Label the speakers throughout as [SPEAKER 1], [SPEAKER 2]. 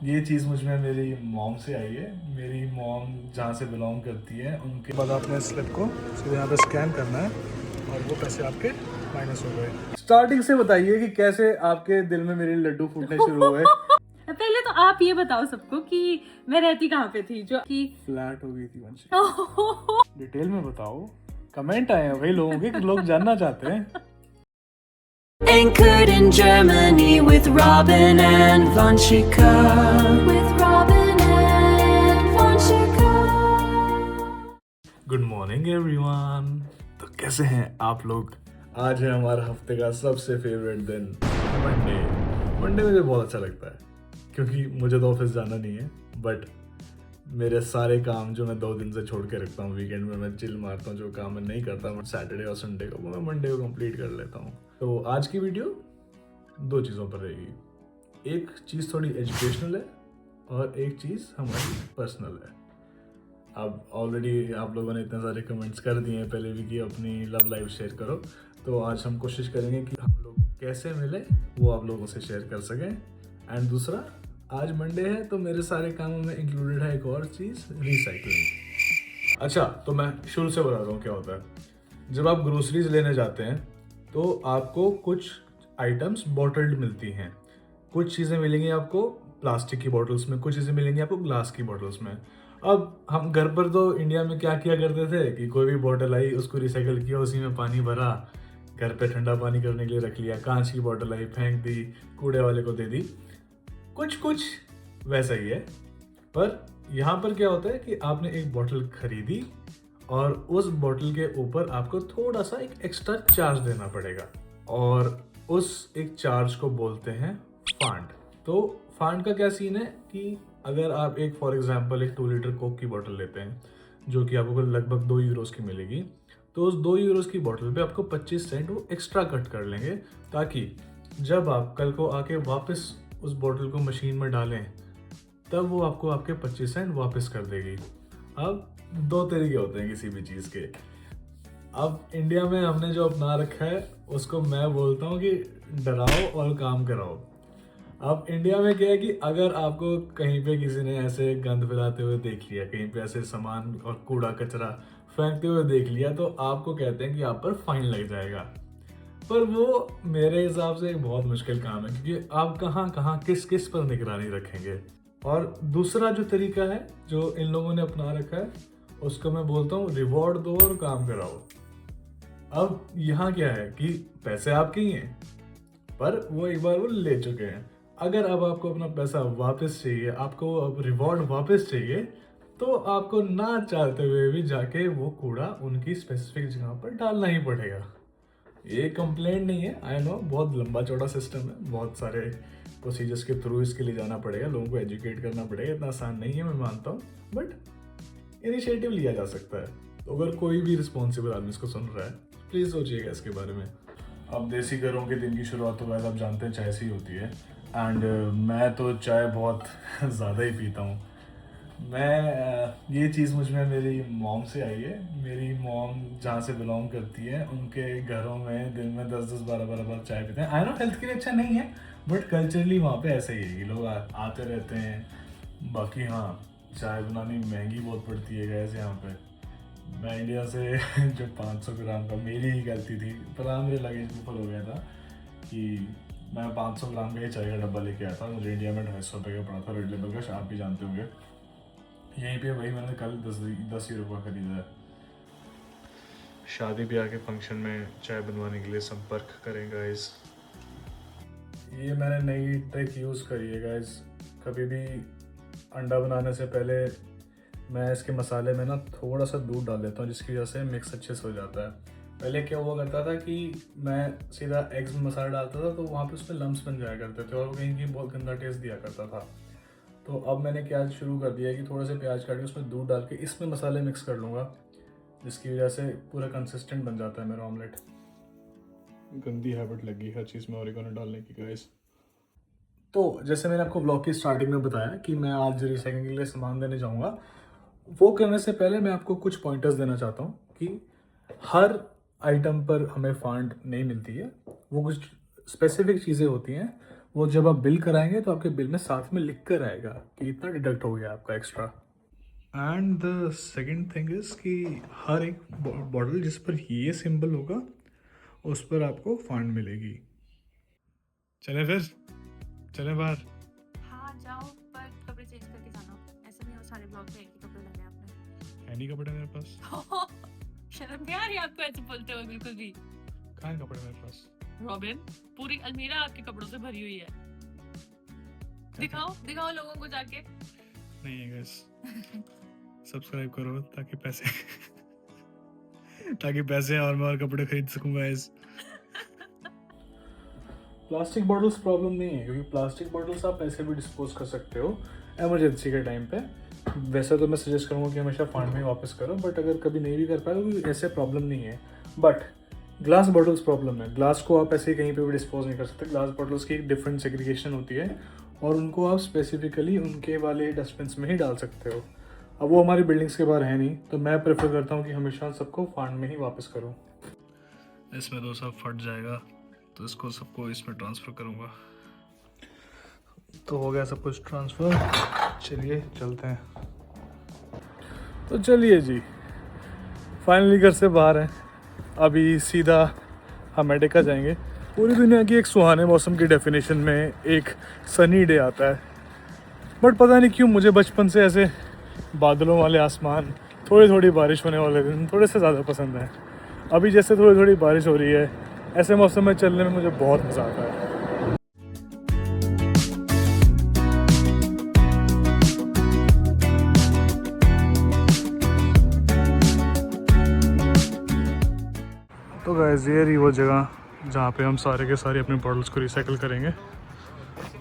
[SPEAKER 1] ये चीज़ मुझ में मेरी मॉम से आई है। मेरी मॉम जहाँ से बिलोंग करती है उनके बाद आपने स्लिप को सीधे यहाँ पे स्कैन करना है और वो पैसे आपके माइनस हो गए। स्टार्टिंग से बताइए कि कैसे आपके दिल में मेरे लड्डू फूटने शुरू हुए।
[SPEAKER 2] पहले तो आप ये बताओ सबको कि मैं रहती कहाँ पे थी जो कि
[SPEAKER 1] फ्लैट हो गई थी वंशी। डिटेल में बताओ। कमेंट आए हैं भाई लोगों के कि लोग जानना चाहते हैं।
[SPEAKER 3] Anchored in Germany with Robin and Vanchika. With Robin and Vanchika.
[SPEAKER 1] Good morning everyone. तो कैसे हैं आप लोग? आज है हमारा हफ्ते का सबसे फेवरेट दिन, मंडे। मंडे मुझे बहुत अच्छा लगता है क्योंकि मुझे तो ऑफिस जाना नहीं है, बट मेरे सारे काम जो मैं 2 दिन से छोड़ के रखता हूँ, वीकेंड में मैं चिल मारता हूँ, जो काम मैं नहीं करता मैं सैटरडे और संडे को, वो मैं मंडे को कंप्लीट कर लेता हूँ। तो आज की वीडियो 2 चीज़ों पर रहेगी। एक चीज़ थोड़ी एजुकेशनल है और एक चीज़ हमारी पर्सनल है। अब ऑलरेडी आप लोगों ने इतने सारे कमेंट्स कर दिए हैं पहले भी कि अपनी लव लाइफ शेयर करो, तो आज हम कोशिश करेंगे कि हम लोग कैसे मिले वो आप लोगों से शेयर कर सकें। एंड दूसरा, आज मंडे है तो मेरे सारे कामों में इंक्लूडेड है एक और चीज़, रिसाइकलिंग। अच्छा, तो मैं शुरू से बताता हूँ क्या होता है। जब आप ग्रोसरीज लेने जाते हैं तो आपको कुछ आइटम्स बॉटल्ड मिलती हैं, कुछ चीज़ें मिलेंगी आपको प्लास्टिक की बॉटल्स में, कुछ चीज़ें मिलेंगी आपको ग्लास की बॉटल्स में। अब हम घर पर तो इंडिया में क्या किया करते थे कि कोई भी बॉटल आई उसको रिसाइकल किया, उसी में पानी भरा, घर पे ठंडा पानी करने के लिए रख लिया। कांच की बॉटल आई फेंक दी, कूड़े वाले को दे दी। कुछ कुछ वैसा ही है, पर यहाँ पर क्या होता है कि आपने एक बॉटल खरीदी और उस बॉटल के ऊपर आपको थोड़ा सा एक एक्स्ट्रा चार्ज देना पड़ेगा और उस एक चार्ज को बोलते हैं फांड। तो फांड का क्या सीन है कि अगर आप एक फॉर एग्जांपल एक 2 लीटर कोक की बोतल लेते हैं जो कि आपको लगभग 2 यूरोस की मिलेगी, तो उस 2 यूरोस की बोतल पे आपको 25 सेंट वो एक्स्ट्रा कट कर लेंगे, ताकि जब आप कल को आके वापस उस बोतल को मशीन में डालें तब वो आपको आपके 25 सेंट वापस कर देगी। अब 2 तरीके होते हैं किसी भी चीज़ के। अब इंडिया में हमने जो अपना रखा है उसको मैं बोलता हूँ कि डराओ और काम कराओ। अब इंडिया में क्या है कि अगर आपको कहीं पे किसी ने ऐसे गंद फैलाते हुए देख लिया, कहीं पे ऐसे सामान और कूड़ा कचरा फेंकते हुए देख लिया, तो आपको कहते हैं कि आप पर फाइन लग जाएगा। पर वो मेरे हिसाब से एक बहुत मुश्किल काम है, क्योंकि आप कहाँ कहाँ किस किस पर निगरानी रखेंगे। और दूसरा जो तरीका है जो इन लोगों ने अपना रखा है उसको मैं बोलता हूँ रिवॉर्ड दो और काम कराओ। अब यहाँ क्या है कि पैसे आपके ही हैं, पर वो एक बार वो ले चुके हैं। अगर अब आपको अपना पैसा वापस चाहिए, आपको अब रिवॉर्ड वापस चाहिए, तो आपको ना चाहते हुए भी जाके वो कूड़ा उनकी स्पेसिफिक जगह पर डालना ही पड़ेगा। ये कंप्लेंट नहीं है, आई नो, बहुत लंबा चौड़ा सिस्टम है, बहुत सारे प्रोसीजर्स के थ्रू इसके लिए जाना पड़ेगा, लोगों को एजुकेट करना पड़ेगा, इतना आसान नहीं है, मैं मानता हूँ, बट इनिशिएटिव लिया जा सकता है। तो अगर कोई भी रिस्पॉन्सिबल आदमी इसको सुन रहा है, प्लीज़ सोचिएगा इसके बारे में। अब देसी घरों के दिन की शुरुआत तो वैसे आप जानते हैं चाय से ही होती है, एंड मैं तो चाय बहुत ज़्यादा ही पीता हूँ। ये चीज़ मुझ में मेरी मॉम से आई है। मेरी मॉम जहाँ से बिलोंग करती है उनके घरों में दिन में 10-10, 12-12 बार चाय पीते हैं। आई नो हेल्थ के लिए अच्छा नहीं है, बट कल्चरली वहाँ पे ऐसा ही है कि लोग आते रहते हैं। बाकी हाँ, चाय बनानी महंगी बहुत पड़ती है गैस यहाँ पे। मैं इंडिया से जो 500 ग्राम का, मेरी ही गलती थी, पता मेरे लगेज में फुल हो गया था कि मैं 500 ग्राम का ही चाय का डब्बा लेके आया था। मुझे इंडिया में 250 रुपये का पड़ा था, रेड लेबल का, आप भी जानते होंगे। यहीं पे भाई मैंने कल 10 यूरो का खरीदा है। शादी ब्याह के फंक्शन में चाय बनवाने के लिए संपर्क करें गाइस। ये मैंने नई ट्रिक यूज़ करी है गाइस। कभी भी अंडा बनाने से पहले मैं इसके मसाले में ना थोड़ा सा दूध डाल देता हूँ, जिसकी वजह से मिक्स अच्छे से हो जाता है। पहले क्या हुआ करता था कि मैं सीधा एग्स में मसाला डालता था तो वहाँ पे उसमें लम्स बन जाया करते थे और वो कहीं बहुत गंदा टेस्ट दिया करता था। तो अब मैंने क्या शुरू कर दिया है कि थोड़े से प्याज काट के उसमें दूध डाल के इसमें मसाले मिक्स कर लूँगा, जिसकी वजह से पूरा कंसिस्टेंट बन जाता है मेरा ऑमलेट। गंदी हैबिट लगी हर चीज़ में ओरिगेनो डालने की गाइस। तो जैसे मैंने आपको ब्लॉग की स्टार्टिंग में बताया कि मैं आज रिसाइकलिंग के लिए सामान देने जाऊँगा, वो करने से पहले मैं आपको कुछ पॉइंटर्स देना चाहता हूँ कि हर आइटम पर हमें फांड नहीं मिलती है। वो कुछ स्पेसिफिक चीज़ें होती हैं वो जब आप बिल कराएंगे तो आपके बिल में साथ में लिख कर आएगा कि इतना डिडक्ट हो गया आपका extra. And the second thing is कि हर एक बॉटल जिस पर ये सिंबल होगा उस पर आपको फंड मिलेगी। चले फिर, चले बाहर।
[SPEAKER 4] हाँ जाओ, पर कपड़े चेंज करके जाना। ऐसा नहीं हो सारे ब्लॉग में एक ही कपड़े डाले आपने।
[SPEAKER 1] है नहीं कपड़े मेरे पास।
[SPEAKER 4] शर्म नहीं आ रही आपको ऐसे बोलते हुए बिल्कुल भी?
[SPEAKER 1] कहाँ है कपड़े मेरे पास?
[SPEAKER 4] रॉबिन, पूरी अलमीरा आपके कपड़ों से भरी हुई है। दिखाओ दिखाओ लोगों को जाके।
[SPEAKER 1] नहीं है गाइस। सब्सक्राइब करो ताकि पैसे और मैं और कपड़े खरीद सकूं गाइस। प्लास्टिक बॉटल्स प्रॉब्लम नहीं है, क्योंकि प्लास्टिक बॉटल्स आप ऐसे भी डिस्पोज कर सकते हो इमरजेंसी के टाइम पे। वैसे तो मैं सजेस्ट करूँगा कि हमेशा फंड में ही वापस करो, बट अगर कभी नहीं भी कर पाए तो ऐसे प्रॉब्लम नहीं है। बट ग्लास बॉटल्स प्रॉब्लम है। ग्लास को आप ऐसे ही कहीं पे भी डिस्पोज नहीं कर सकते। ग्लास बॉटल्स की एक डिफरेंट सेग्रीगेशन होती है और उनको आप स्पेसिफिकली उनके वाले डस्टबिन्स में ही डाल सकते हो। अब वो हमारी बिल्डिंग्स के बाहर है नहीं, तो मैं प्रेफर करता हूँ कि हमेशा सबको फंड में ही वापस करूँ। इसमें तो सब फट जाएगा, तो इसको सबको इसमें ट्रांसफ़र करूँगा। तो हो गया सब कुछ ट्रांसफ़र। चलिए चलते हैं। तो चलिए जी, फाइनली घर से बाहर हैं। अभी सीधा हम मेडिका जाएंगे। पूरी दुनिया की एक सुहाने मौसम की डेफिनेशन में एक सनी डे आता है, बट पता नहीं क्यों मुझे बचपन से ऐसे बादलों वाले आसमान, थोड़ी थोड़ी बारिश होने वाले दिन थोड़े से ज़्यादा पसंद हैं। अभी जैसे थोड़ी थोड़ी बारिश हो रही है, ऐसे मौसम में चलने में मुझे बहुत मज़ा आता है। तो गाइस, ये रही वो जगह जहाँ पे हम सारे के सारे अपनी बॉटल्स को रिसाइकिल करेंगे।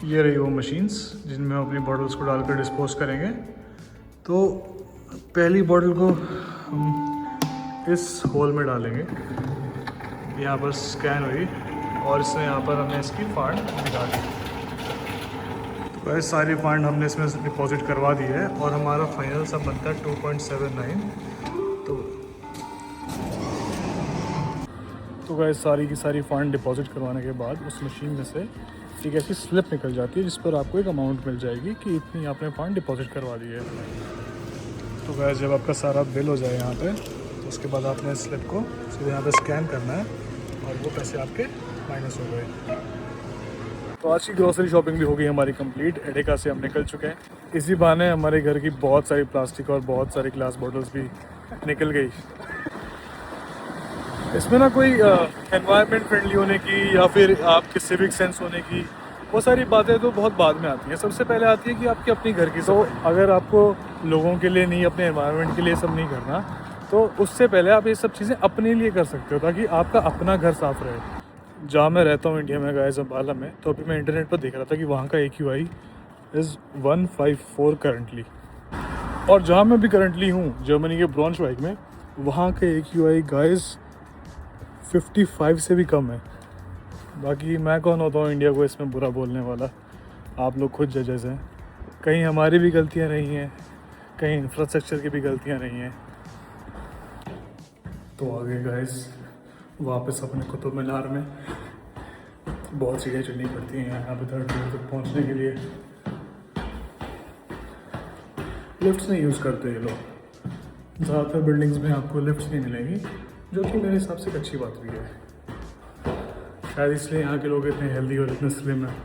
[SPEAKER 1] ये रही वो मशीन्स जिनमें हम अपनी बॉटल्स को डालकर डिस्पोज करेंगे। तो पहली बॉटल को हम इस होल में डालेंगे। यहाँ पर स्कैन हुई और इसमें यहाँ पर हमने इसकी फंड निकाली। तो गाइस, सारी फंड हमने इसमें डिपॉजिट करवा दी है और हमारा फाइनल सब बनता है 2.79। तो गाइस, सारी की सारी फंड डिपॉजिट करवाने के बाद उस मशीन में से एक ऐसी स्लिप निकल जाती है जिस पर आपको एक अमाउंट मिल जाएगी कि इतनी आपने फंड डिपॉजिट करवा दी है। तो गाइस, जब आपका सारा बिल हो जाए यहाँ पे, तो उसके बाद आपने इस स्लिप को सीधे यहाँ पे स्कैन करना है और वो पैसे आपके माइनस हो गए। तो आज की ग्रोसरी शॉपिंग भी हो गई हमारी कंप्लीट। एडेका से हम निकल चुके हैं। इसी बहाने हमारे घर की बहुत सारी प्लास्टिक और बहुत सारी ग्लास बॉटल्स भी निकल गई। इसमें ना कोई एनवायरनमेंट फ्रेंडली होने की या फिर आपके सिविक सेंस होने की, वो सारी बातें तो बहुत बाद में आती हैं। सबसे पहले आती है कि आपकी अपनी घर की। तो अगर आपको लोगों के लिए नहीं, अपने एनवायरनमेंट के लिए सब नहीं करना, तो उससे पहले आप ये सब चीज़ें अपने लिए कर सकते हो ताकि आपका अपना घर साफ़ रहे। जहाँ मैं रहता हूँ इंडिया में गाइस, अम्बाला में, तो अभी मैं इंटरनेट पर देख रहा था कि वहाँ का AQI इज़ 154 करंटली। और जहाँ मैं भी करंटली हूँ, जर्मनी के ब्राउनश्वाइग में, वहाँ के AQI गाइस 55 से भी कम है। बाकी मैं कौन होता हूँ इंडिया को इसमें बुरा बोलने वाला। आप लोग खुद जजेस हैं। कहीं हमारी भी गलतियाँ रही हैं, कहीं इंफ्रास्ट्रक्चर की भी गलतियाँ रही हैं। तो आगे गाइस वापस अपने कुतुब मीनार में बहुत सीढ़ियाँ चढ़नी पड़ती हैं यहाँ पे 3rd फ्लोर तक पहुँचने के लिए। लिफ्ट्स नहीं यूज़ करते ये लोग। ज़्यादातर बिल्डिंग्स में आपको लिफ्ट्स नहीं मिलेंगी, जो कि मेरे हिसाब से एक अच्छी बात भी है। शायद इसलिए यहाँ के लोग इतने हेल्दी और इतने स्लिम हैं,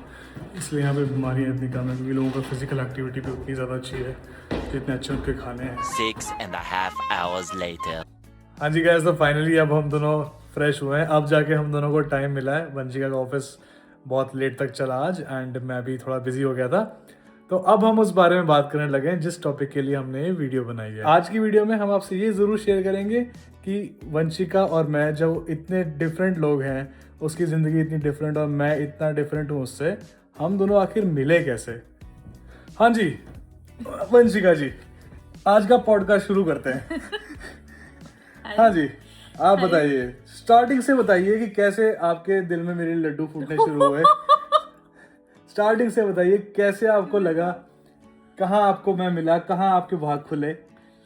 [SPEAKER 1] इसलिए यहाँ पे बीमारियाँ इतनी कम है, क्योंकि लोगों का फिजिकल एक्टिविटी भी उतनी ज़्यादा अच्छी है, जितने अच्छे उनके खाने हैं।
[SPEAKER 5] 6.5 hours later.
[SPEAKER 1] हाँ जी गाइस, तो फाइनली अब हम दोनों फ्रेश हुए हैं। अब जाके हम दोनों को टाइम मिला है। वंशिका का ऑफिस बहुत लेट तक चला आज, एंड मैं भी थोड़ा बिजी हो गया था। तो अब हम उस बारे में बात करने लगे हैं जिस टॉपिक के लिए हमने ये वीडियो बनाई है। आज की वीडियो में हम आपसे ये ज़रूर शेयर करेंगे कि वंशिका और मैं, जो इतने डिफरेंट लोग हैं, उसकी ज़िंदगी इतनी डिफरेंट और मैं इतना डिफरेंट हूँ उससे, हम दोनों आखिर मिले कैसे। हाँ जी वंशिका जी, आज का पॉडकास्ट शुरू करते हैं। हाँ जी, आप बताइए, स्टार्टिंग से बताइए कि कैसे आपके दिल में मेरे लड्डू फूटने शुरू हुए। स्टार्टिंग से बताइए, कैसे आपको लगा, कहाँ आपको मैं मिला, कहाँ आपके भाग खुले,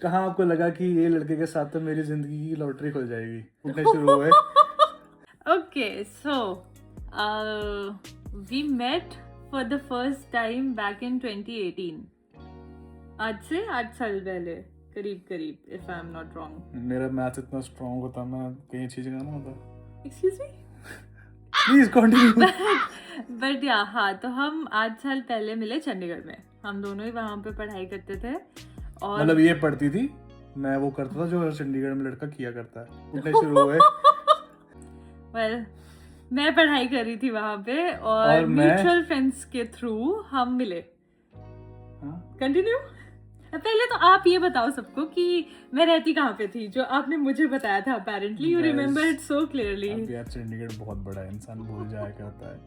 [SPEAKER 1] कहाँ आपको लगा कि ये लड़के के साथ तो मेरी जिंदगी की लॉटरी खुल जाएगी, फूटने शुरू हुए।
[SPEAKER 2] Okay, so we met for the first time back in 2018. आज से 8 साल पहले करीब if I'm not wrong.
[SPEAKER 1] मेरा मैथ इतना स्ट्रॉन्ग होता मैं कहीं अच्छी जगह ना होता.
[SPEAKER 2] Excuse me?
[SPEAKER 1] Please continue.
[SPEAKER 2] But या हाँ, तो हम 8 साल पहले मिले चंडीगढ़ में. हम दोनों ही वहाँ पे पढ़ाई करते थे. और
[SPEAKER 1] मतलब ये पढ़ती थी, मैं वो करता था जो चंडीगढ़ में लड़का किया करता है. उठने शुरू हुए.
[SPEAKER 2] well, मैं पढ़ाई कर रही थी वहाँ पे और
[SPEAKER 1] और मैं-
[SPEAKER 2] म्यूचुअल फ्रेंड्स के थ्रू हम मिले. कंटिन्यू. पहले तो आप ये बताओ सबको कि मैं रहती कहाँ पे थी, जो आपने मुझे बताया था. Apparently you
[SPEAKER 1] Guys,
[SPEAKER 2] remember it so clearly.
[SPEAKER 1] अब यार चंडीगढ़ बहुत बड़ा है, इंसान भूल जाया करता है.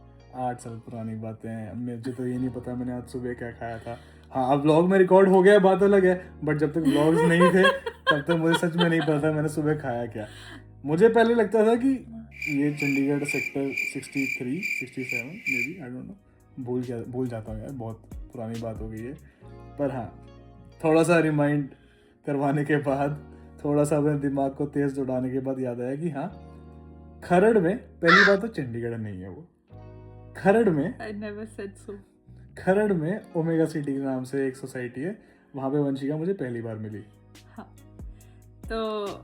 [SPEAKER 1] 8 साल पुरानी बातें हैं. मुझे तो ये नहीं पता मैंने आज सुबह क्या खाया था. हाँ, अब व्लॉग में रिकॉर्ड हो गया, बात अलग है. बट जब तक व्लॉग्स नहीं थे तब तक मुझे सच में नहीं पता मैंने सुबह खाया क्या. मुझे पहले लगता था कि ये Chandigarh sector 63, 67 may be, I don't no. भूल जाता हूँ यार, बहुत पुरानी बात हो गई है. पर हाँ, थोड़ा सा रिमाइंड करवाने के बाद, थोड़ा सा अपने दिमाग को तेज दौड़ाने के बाद याद आया कि हाँ, खरड़ में, पहली बात तो चंडीगढ़ नहीं है वो, खरड़ में,
[SPEAKER 2] आई नेवर सेड सो.
[SPEAKER 1] खरड़ में ओमेगा सिटी के नाम से एक सोसाइटी है. वहाँ पे वंशिका मुझे पहली बार मिली.
[SPEAKER 2] हाँ, तो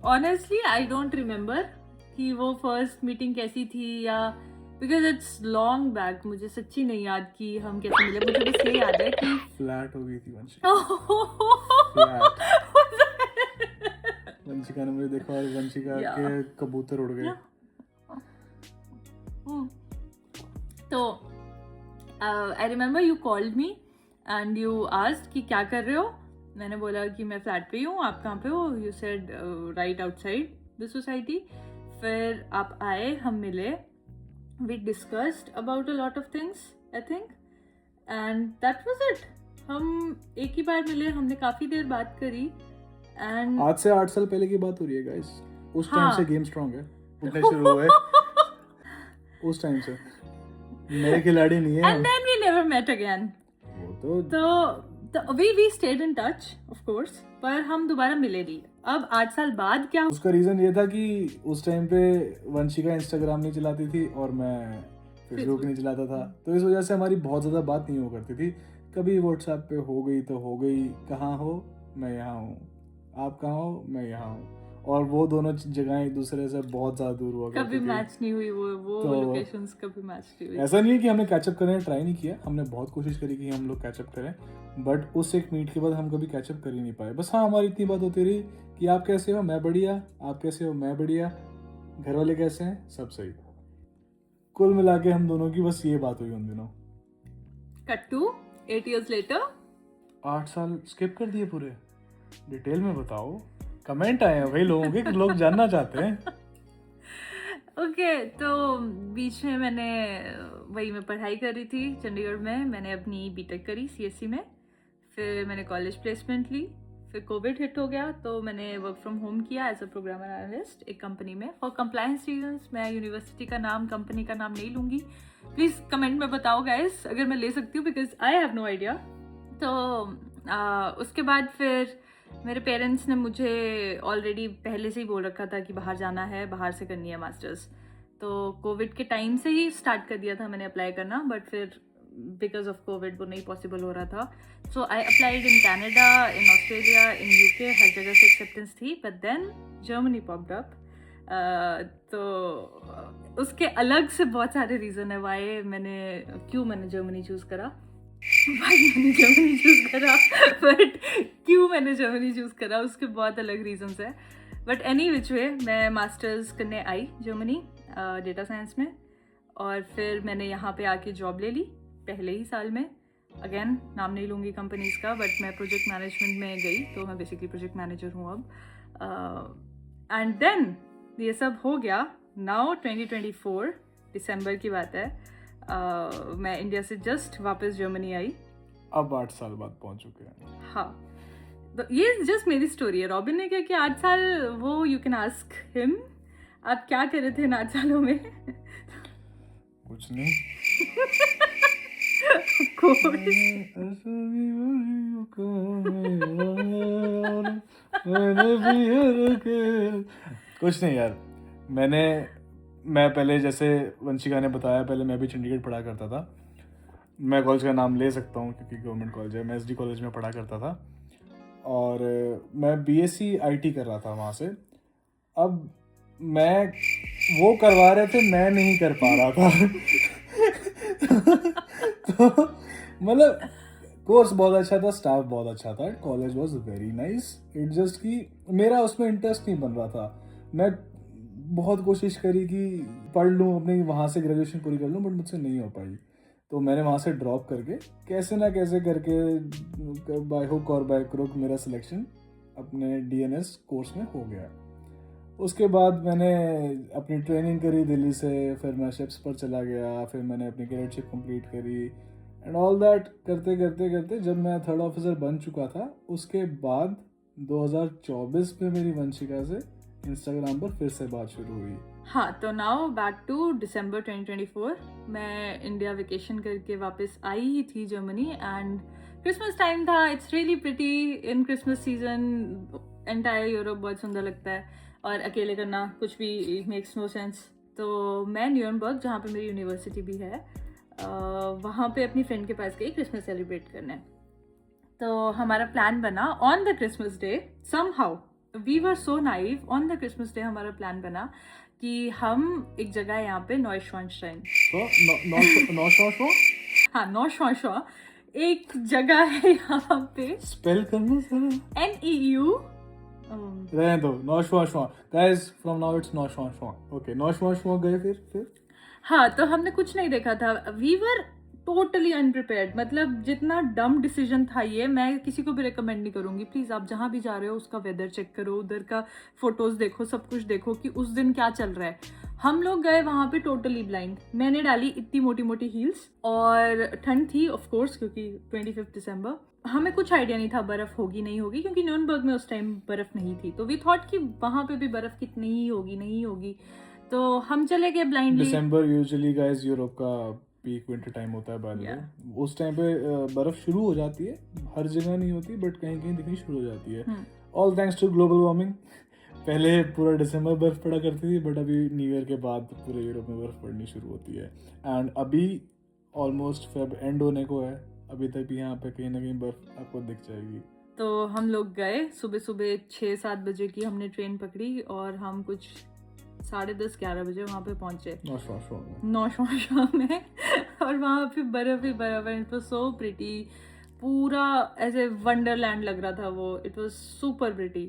[SPEAKER 2] ऑनेस्टली आई डोंट रिमेम्बर कि वो फर्स्ट मीटिंग कैसी थी, या बिकॉज इट्स लॉन्ग बैक. मुझे सच्ची नहीं याद कि हम कैसे मिले. मुझे बस ये याद है कि
[SPEAKER 1] फ्लैट हो गई थी वंशिका. फ्लैट. वंशिका ने मुझे देखा और वंशिका
[SPEAKER 2] Yeah.
[SPEAKER 1] के कबूतर उड़ गए.
[SPEAKER 2] तो I remember you called me and you asked कि क्या कर रहे हो. मैंने बोला कि मैं फ्लैट पे ही हूँ. आप कहाँ पे हो? You said right outside the society. फिर आप आए, हम मिले. We discussed about a lot of things, I think, and that was it. हम एक ही बार मिले, हमने काफी देर बात करी. and
[SPEAKER 1] आज से 8 साल पहले की बात हो रही है गाइस. उस टाइम
[SPEAKER 2] हाँ.
[SPEAKER 1] से गेम स्ट्रांग है. उठने शुरू हुए उस टाइम से. नए खिलाड़ी नहीं है.
[SPEAKER 2] and then we never met again.
[SPEAKER 1] वो तो
[SPEAKER 2] तो we stayed in touch, of course, पर हम दोबारा मिले नहीं. अब 8 साल बाद क्या
[SPEAKER 1] उसका रीजन ये था कि उस टाइम पे वंशिका इंस्टाग्राम नहीं चलाती थी और मैं फेसबुक नहीं चलाता था. तो इस वजह से हमारी बहुत ज़्यादा बात नहीं हो करती थी. कभी व्हाट्सएप पे हो गई तो हो गई. कहाँ हो? मैं यहाँ हूँ. आप कहाँ हो? मैं यहाँ हूँ. और वो दोनों जगहें एक दूसरे से बहुत ज़्यादा दूर हुआ करती
[SPEAKER 2] कभी
[SPEAKER 1] थी.
[SPEAKER 2] मैच नहीं हुई. वो
[SPEAKER 1] तो-
[SPEAKER 2] लोकेशंस कभी मैच नहीं हुई.
[SPEAKER 1] ऐसा नहीं है कि हमने कैचअप करने का ट्राई नहीं किया. हमने बहुत कोशिश करी कि हम लोग कैचअप करें, बट उस एक मीट के बाद हम कभी कैचअप कर ही नहीं पाए. बस हाँ, हमारी इतनी बात होती रही कि आप कैसे हो? मैं बढ़िया. आप कैसे हो? मैं बढ़िया. घर वाले कैसे हैं? सब सही. कुल मिला के हम दोनों की बस ये बात हुई उन दिनों.
[SPEAKER 2] Cut to 8 years later.
[SPEAKER 1] 8 साल स्किप कर दिए पूरे. डिटेल में बताओ. कमेंट आए हैं भाई लोगों के, लोग जानना चाहते हैं.
[SPEAKER 2] ओके, तो बीच में मैंने वही मैं पढ़ाई कर रही थी चंडीगढ़ में. मैंने अपनी बीटेक करी सीएससी में. फिर मैंने कॉलेज प्लेसमेंट ली. फिर कोविड हिट हो गया तो मैंने वर्क फ्रॉम होम किया एज अ प्रोग्रामर एनालिस्ट एक कंपनी में. फॉर कंप्लायंस रीजंस मैं यूनिवर्सिटी का नाम, कंपनी का नाम नहीं लूँगी. प्लीज़ कमेंट में बताओ गाइस अगर मैं ले सकती हूँ, because I have no idea. तो उसके बाद फिर मेरे पेरेंट्स ने मुझे ऑलरेडी पहले से ही बोल रखा था कि बाहर जाना है, बाहर से करनी है मास्टर्स. तो कोविड के टाइम से ही स्टार्ट कर दिया था मैंने अप्लाई करना, बट फिर बिकॉज ऑफ कोविड वो नहीं पॉसिबल हो रहा था. So I applied in Canada, in Australia, in UK. हर जगह से एक्सेप्टेंस थी. But then Germany popped up. तो उसके अलग से बहुत सारे रीज़न है क्यों मैंने जर्मनी चूज़ करा. मैंने जर्मनी चूज़ करा, बट क्यों मैंने जर्मनी चूज़ करा उसके बहुत अलग रीजंस है. बट एनी विच वे मैं मास्टर्स करने आई जर्मनी डेटा साइंस में. और फिर मैंने यहाँ पे आके जॉब ले ली पहले ही साल में. अगेन नाम नहीं लूँगी कंपनीज का, बट मैं प्रोजेक्ट मैनेजमेंट में गई तो मैं बेसिकली प्रोजेक्ट मैनेजर हूँ अब. एंड देन ये सब हो गया. नाउ 2024 दिसंबर की बात है. मैं इंडिया से जस्ट वापस जर्मनी आई.
[SPEAKER 1] अब 8 साल बाद पहुंच चुके हैं.
[SPEAKER 2] हाँ, तो ये जस्ट मेरी स्टोरी है. रॉबिन ने क्या किया 8 साल, वो यू कैन आस्क हिम. आप क्या कर रहे थे इन 8 सालों में?
[SPEAKER 1] कुछ नहीं. कुछ नहीं यार. मैं पहले, जैसे वंशिका ने बताया, पहले मैं भी चंडीगढ़ पढ़ा करता था. मैं कॉलेज का नाम ले सकता हूँ क्योंकि गवर्नमेंट कॉलेज है, मैं एसडी कॉलेज में पढ़ा करता था और मैं बीएससी आईटी कर रहा था वहाँ से। अब मैं वो करवा रहे थे, मैं नहीं कर पा रहा था। तो मतलब कोर्स बहुत अच्छा था, स्टाफ बहुत अच्छा था, college was very nice. It just कि मेरा उसमें इंटरेस्ट नहीं बन रहा था। मैं बहुत कोशिश करी कि पढ़ लूँ, अपनी वहाँ से ग्रेजुएशन पूरी कर लूँ, बट मुझसे नहीं हो पाई। तो मैंने वहाँ से ड्रॉप करके कैसे ना कैसे करके बाय हुक और बाय क्रुक मेरा सिलेक्शन अपने डीएनएस कोर्स में हो गया। उसके बाद मैंने अपनी ट्रेनिंग करी दिल्ली से, फिर मैं शिप्स पर चला गया, फिर मैंने अपनी कैडेटशिप कंप्लीट करी एंड ऑल दैट। करते करते करते जब मैं 3rd ऑफिसर बन चुका था, उसके बाद 2024 में मेरी वंशिका से इंस्टाग्राम पर फिर से बात शुरू हुई।
[SPEAKER 2] हाँ, तो नाउ बैक टू दिसंबर 2024। मैं इंडिया वेकेशन करके वापस आई ही थी जर्मनी एंड क्रिसमस टाइम था। It's really pretty in Christmas season. Entire Europe बहुत सुंदर लगता है और अकेले करना कुछ भी मेक्स नो सेंस। तो मैं न्यूरनबर्ग, जहाँ पे मेरी यूनिवर्सिटी भी है, वहाँ पे अपनी फ्रेंड के पास गई क्रिसमस सेलिब्रेट करने। तो हमारा प्लान बना on the Christmas day, somehow we were so naive. On the Christmas day हमारा प्लान बना कि हम एक जगह यहाँ पे नॉयश्वानश्राइन, हाँ नॉयश्वानश्वा एक जगह है यहाँ पे,
[SPEAKER 1] स्पेल करना जरा।
[SPEAKER 2] NEU।
[SPEAKER 1] रहने दो, नौशवाशवा गाइस, फ्रॉम नाउ इट्स नौशवाशवा। ओके, नौशवाशवा गए फिर
[SPEAKER 2] हाँ, तो हमने कुछ नहीं देखा था। We were totally unprepared. मतलब जितना डम डिसीजन था ये, मैं किसी को भी रिकमेंड नहीं करूंगी। प्लीज आप जहाँ भी जा रहे हो उसका वेदर चेक करो, उधर का फोटोज देखो, सब कुछ देखो कि उस दिन क्या चल रहा है। हम लोग गए वहां पे टोटली ब्लाइंड। मैंने डाली इतनी मोटी मोटी हील्स और ठंड थी ऑफ कोर्स, क्योंकि 25 दिसंबर। हमें कुछ आइडिया नहीं था बर्फ होगी नहीं होगी, क्योंकि न्यूरनबर्ग में उस टाइम बर्फ नहीं थी। तो वी थॉट कि वहां पे भी बर्फ कितनी ही होगी, नहीं होगी। तो हम चले गए ब्लाइंडली।
[SPEAKER 1] दिसंबर यूजुअली गाइस यूरोप का पीक विंटर टाइम होता है बाय द वे। उस टाइम पे बर्फ शुरू हो जाती है, हर जगह नहीं होती बट कहीं कहीं दिखनी शुरू हो जाती है। All thanks to global warming. पहले पूरा दिसंबर बर्फ पड़ा करती थी, बट अभी न्यू ईयर के बाद पूरे यूरोप में बर्फ पड़नी शुरू होती है। एंड अभी ऑलमोस्ट फेब एंड होने को है, अभी तक भी यहाँ पे कहीं ना कहीं बर्फ आपको दिख जाएगी।
[SPEAKER 2] तो हम लोग गए सुबह सुबह 6-7 बजे की हमने ट्रेन पकड़ी और हम कुछ 10:30-11 बजे वहाँ पे पहुंचे नौशवाशवा में। और वहाँ पे बर्फ ही बर्फ है। इट वाज सो प्रिटी, पूरा ऐसे वंडरलैंड लग रहा था वो। It was super pretty.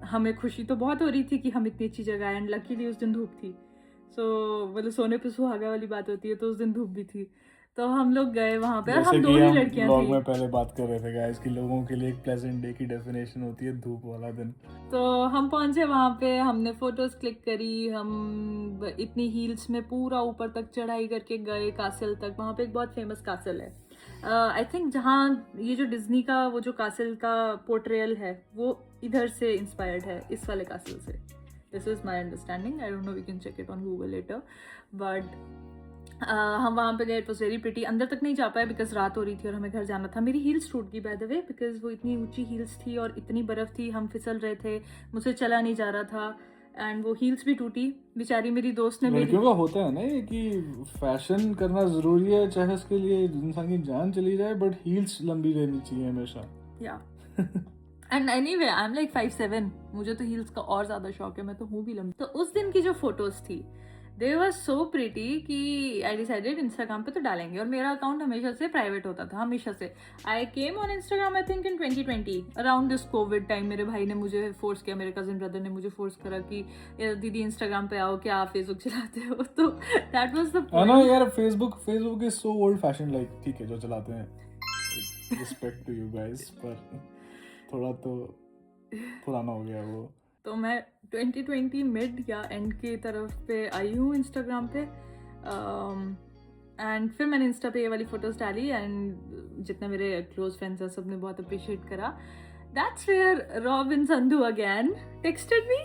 [SPEAKER 2] हमें खुशी तो बहुत हो रही थी कि हम इतनी अच्छी जगह आए। एंड लकीली उस दिन धूप थी। मतलब सोने पे सुहागा वाली बात होती है, तो उस दिन धूप भी थी। तो हम लोग गए वहाँ पे और हम 2 ही लड़कियां थी।
[SPEAKER 1] में पहले बात कर रहे थे गाइस कि लोगों के लिए एक प्लेजेंट डे की डेफिनेशन होती है धूप वाला दिन।
[SPEAKER 2] तो हम पहुंचे वहाँ पे, हमने फोटोज क्लिक करी। हम इतनी हील्स में पूरा ऊपर तक चढ़ाई करके गए कासल तक। वहाँ पे एक बहुत फेमस कासल है, आई थिंक, जहाँ ये जो डिज्नी का वो जो कासल का पोर्ट्रेयल है वो इधर से इंस्पायर्ड है, इस वाले कासल से। This is my understanding, I don't know, we can check it on Google later. But हम वहाँ पे गए। It was very pretty. अंदर तक नहीं जा पाए बिकॉज रात हो रही थी और हमें घर जाना था। मेरी हील्स टूट गई बाय द वे, बिकॉज वो इतनी ऊंची हील्स थी और इतनी बर्फ थी, हम फिसल रहे थे, मुझसे चला नहीं जा रहा था एंड वो हील्स भी टूटी। बेचारी मेरी दोस्त ने
[SPEAKER 1] लड़कियों का होता है ना ये कि फैशन करना जरूरी है, चाहे उसके लिए इंसान की जान चली जाए, बट हील्स लंबी रहनी चाहिए हमेशा।
[SPEAKER 2] या and anyway I am like 5'7", मुझे तो हील्स का और ज्यादा शौक है, मैं तो हूँ भी लंबी। तो उस दिन की जो फोटोज थी दे वर सो प्रिटी कि आई डिसाइडेड इंस्टाग्राम पे तो डालेंगे। और मेरा अकाउंट हमेशा से प्राइवेट होता था, हमेशा से। I came on Instagram I think in 2020 around this covid time. मेरे भाई ने मुझे फोर्स किया, मेरे कजिन ब्रदर ने मुझे फोर्स करा कि दीदी इंस्टाग्राम पे आओ, क्या आप फेसबुक चलाते हो? तो दैट वाज द
[SPEAKER 1] पॉइंट। ना यार, Facebook is so old fashion. Like ठीक है जो चलाते हैं, रिस्पेक्ट टू यू गाइस, पर थोड़ा तो पुराना हो गया वो।
[SPEAKER 2] तो मैं 2020 मिड या एंड के तरफ पे आई हूँ इंस्टाग्राम पे। एंड फिर मैंने इंस्टा पे ये वाली फोटोज डाली एंड जितने मेरे क्लोज फ्रेंड्स हैं सब ने बहुत अप्रिशिएट करा। That's where Robin Sandhu again texted me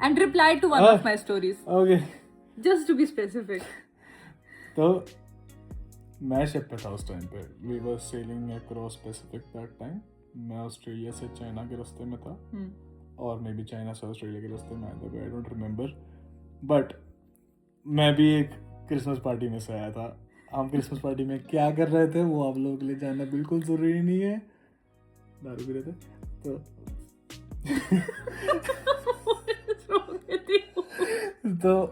[SPEAKER 2] and replied to one of my stories.
[SPEAKER 1] Okay,
[SPEAKER 2] just to be specific.
[SPEAKER 1] तो मैं शिप पे था उस टाइम पे। We were sailing across Pacific that time. मैं ऑस्ट्रेलिया से चाइना के रास्ते में था और मे बी चाइना से ऑस्ट्रेलिया के रास्ते में, आई डोंट रिमेम्बर। बट मैं भी एक क्रिसमस पार्टी में से आया था। हम क्रिसमस पार्टी में क्या कर रहे थे वो आप लोगों के लिए जानना बिल्कुल ज़रूरी नहीं है। दारू पी रहे थे तो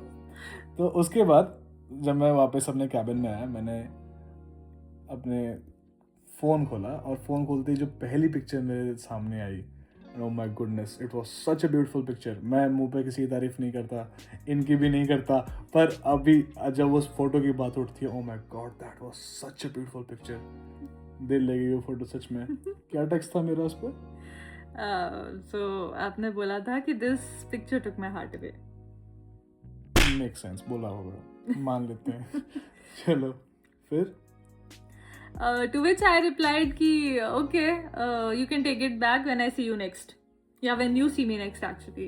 [SPEAKER 1] तो उसके बाद जब मैं वापस अपने कैबिन में आया, मैंने अपने फ़ोन खोला और फ़ोन खोलते ही जो पहली पिक्चर मेरे सामने आई, oh my goodness, it was such a beautiful picture. मैं मुंह पे किसी की तारीफ़ नहीं करता, इनकी भी नहीं करता, पर अभी जब उस फोटो की बात उठती है, oh my God that was such a beautiful picture. दिल ले गई वो फोटो सच में। क्या टेक्स्ट था मेरा उस पर?
[SPEAKER 2] सो आपने बोला था कि this picture took my heart away.
[SPEAKER 1] Make sense, बोला होगा, मान लेते हैं। चलो फिर
[SPEAKER 2] To which I replied कि okay, you can take it back when I see you next, या when you see me next actually.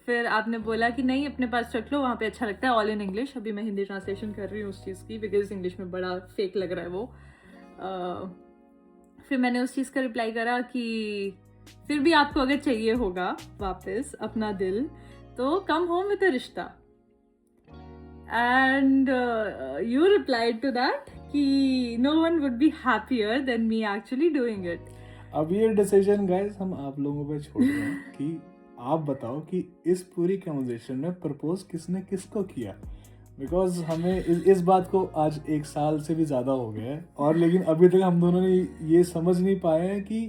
[SPEAKER 2] फिर आपने बोला कि नहीं अपने पास रख लो, वहाँ पे अच्छा लगता है, ऑल इन इंग्लिश। अभी मैं हिंदी ट्रांसलेशन कर रही हूँ उस चीज़ की, बिकॉज इंग्लिश में बड़ा फेक लग रहा है वो। फिर मैंने उस चीज़ का रिप्लाई करा कि फिर भी आपको अगर चाहिए होगा वापस अपना दिल तो कम होम विद अ रिश्ता। And you replied to that कि no one would be happier than me actually doing it.
[SPEAKER 1] अब ये डिसीजन गाइस हम आप लोगों पे छोड़ रहे हैं कि आप बताओ कि इस पूरी कन्वर्सेशन में प्रपोज किसने किसको किया, बिकॉज हमें इस बात को आज 1 साल से भी ज़्यादा हो गया है और लेकिन अभी तक हम दोनों ने ये समझ नहीं पाए हैं कि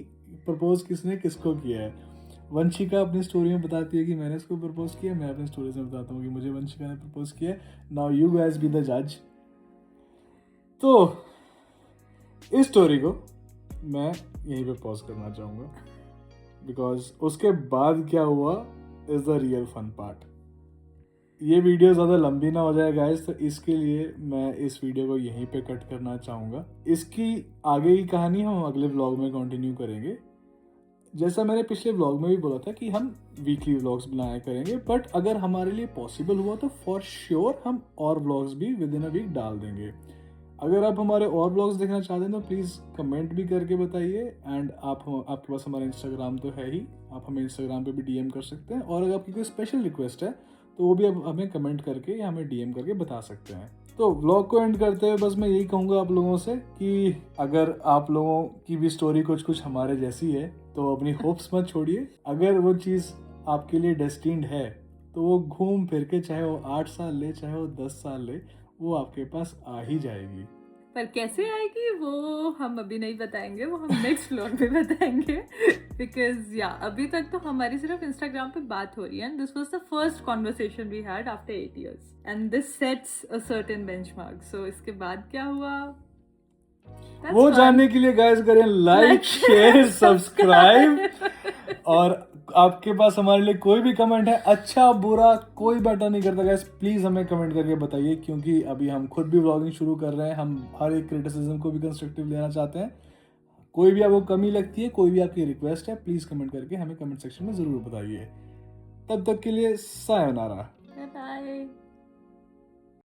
[SPEAKER 1] प्रपोज किसने किसको किया है। वंशिका अपनी स्टोरी में बताती है कि मैंने इसको प्रपोज किया, मैं अपनी स्टोरी में बताता हूँ कि मुझे वंशिका ने प्रपोज किया। Now you guys be the जज। तो इस स्टोरी को मैं यहीं पे पॉज करना चाहूँगा, बिकॉज उसके बाद क्या हुआ is the real fun part. ये वीडियो ज़्यादा लंबी ना हो जाए गाइस, तो इसके लिए मैं इस वीडियो को यहीं पे कट करना चाहूँगा। इसकी आगे की कहानी हम अगले व्लॉग में कंटिन्यू करेंगे। जैसा मैंने पिछले व्लॉग में भी बोला था कि हम वीकली व्लॉग्स बनाया करेंगे, बट अगर हमारे लिए पॉसिबल हुआ तो फॉर श्योर हम और व्लॉग्स भी विद इन अ वीक डाल देंगे। अगर आप हमारे और व्लॉग्स देखना चाहते हैं तो प्लीज़ कमेंट भी करके बताइए। एंड आपके पास हमारा इंस्टाग्राम तो है ही, आप हमें इंस्टाग्राम पे भी डीएम कर सकते हैं। और अगर आपकी कोई स्पेशल रिक्वेस्ट है तो वो भी आप हमें कमेंट करके या हमें डीएम करके बता सकते हैं। तो व्लॉग को एंड करते हुए बस मैं यही कहूँगा आप लोगों से कि अगर आप लोगों की भी स्टोरी कुछ हमारे जैसी है तो अपनी होप्स मत छोड़िए। अगर वो चीज़ आपके लिए डेस्टिन्ड है तो वो घूम फिर के, चाहे वो 8 साल ले चाहे वो 10 साल ले, वो आपके पास आ ही जाएगी।
[SPEAKER 2] पर कैसे आएगी वो हम अभी नहीं बताएंगे, वो हम नेक्स्ट व्लॉग में बताएंगे। बिकॉज या अभी तक तो हमारी सिर्फ इंस्टाग्राम पे बात हो रही है। And this was the first conversation we had after 8 years and this sets a certain benchmark. So इसके बाद क्या हुआ
[SPEAKER 1] वो जानने के लिए गाइस करें लाइक शेयर सब्सक्राइब। और आपके पास हमारे लिए कोई भी कमेंट है, अच्छा बुरा कोई मैटर नहीं करता गाइस, प्लीज हमें कमेंट करके बताइए, क्योंकि अभी हम खुद भी व्लॉगिंग शुरू कर रहे हैं। हम हर एक क्रिटिसिज्म को भी कंस्ट्रक्टिव लेना चाहते हैं। कोई भी आपको कमी लगती है, कोई भी आपकी रिक्वेस्ट है, प्लीज कमेंट करके हमें कमेंट सेक्शन में जरूर बताइए। तब तक के लिए सायोनारा।
[SPEAKER 2] बाय।